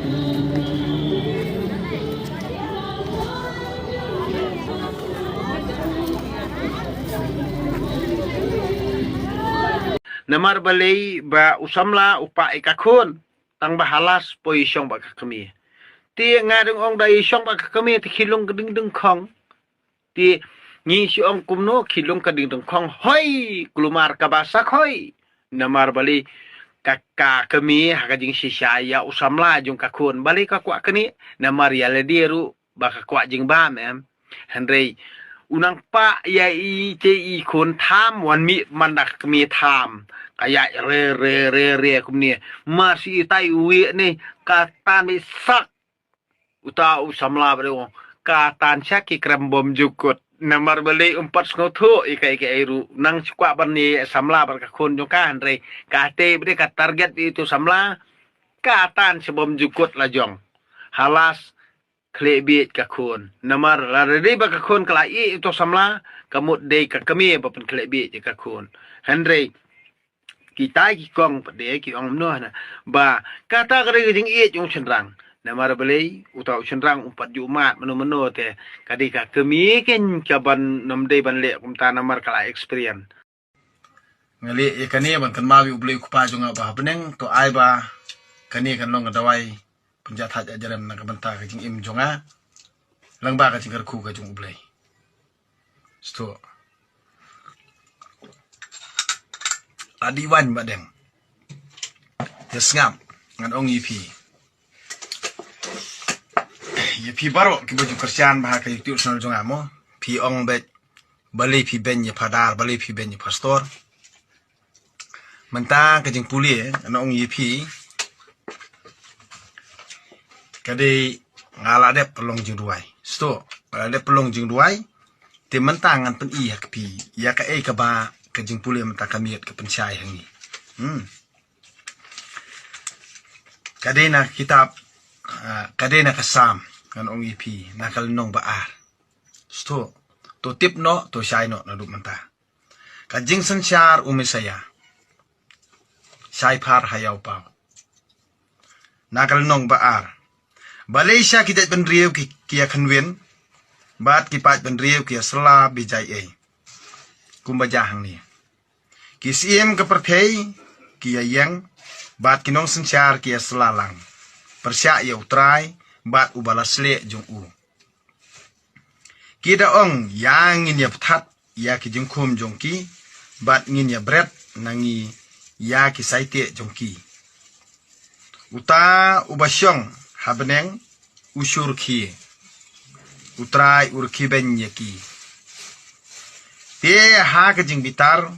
Namar balay ba usamla upa ikakun tang bahalas poisyong ba kami. Ti ngadeng ong dai syong ba kami ti kilong geding deng kong. Ti ni syong kumno kilong kading deng kong hoi kelumar kabasak hoi. Namar balay kakak kami hakajing sisaya usamla jung kakun balay kakwa kani namar ya lediru ba kakwa jing bam Henry unang pa ya i te i kun tham wan mi mandak kami tham kayak re kumni masih tai uwi ni katan mi sak uta usamla bro katan syaki krembom jukut namar beli 4 ika eru nang sukwa bani samla bar kakun joka Henry kate beri ka target itu samla katan sebom jukut lajong halas klebit kakun namar laredi ba kakun kelai itu samla kamut dei kakami bapen klebit kakun Henry kita kikong pade kiong noh na ba kata kare jing i jung chenrang namar belei utau chenrang 4 Jumat menu te kadika kami ken kaban namdei ban le kumta namar kala experience ngali ikani ban kan mawi ublei kupa junga ba beneng to ai ba kani kan long dawai penjat haj ajaran na kabanta ka jing im jonga langba ka jingar ku ka jung ublei sto adiwan badeng ya ngam ngan ong yipi baro ki boju kerjaan bah ka yutu sonal jonga mo pi ong bet bali pi ben ya padar bali pi ben ya pastor menta ka jing puli ngan ong yipi kade ngala de pelong jing duai sto ngala de pelong jing duai te mentang ngan pen iya kepi ya ka ka ba ka jing puli menta kamiet ke pensai hangi kade na kitab kade na kasam ngan ong ipi nakal nong baar sto to tip no to shai no na du menta ka jing sanchar umisaya shai par hayau pa nakal nong baar Malaysia kita penriu kia kanwin bat kipat penriu kia sela bijai kumbajahang ni kisiem ke perthei kia yang bat kinong senchar kia selalang persyak ya utrai bat ubalasle jung u kida ong yang ngin ya pthat ya ki jung khum jung ki bat ngin ya bret nangi ya ki saite jung ki uta ubasyong habeneng usur ki utrai urki benyeki te ha ke jing bitar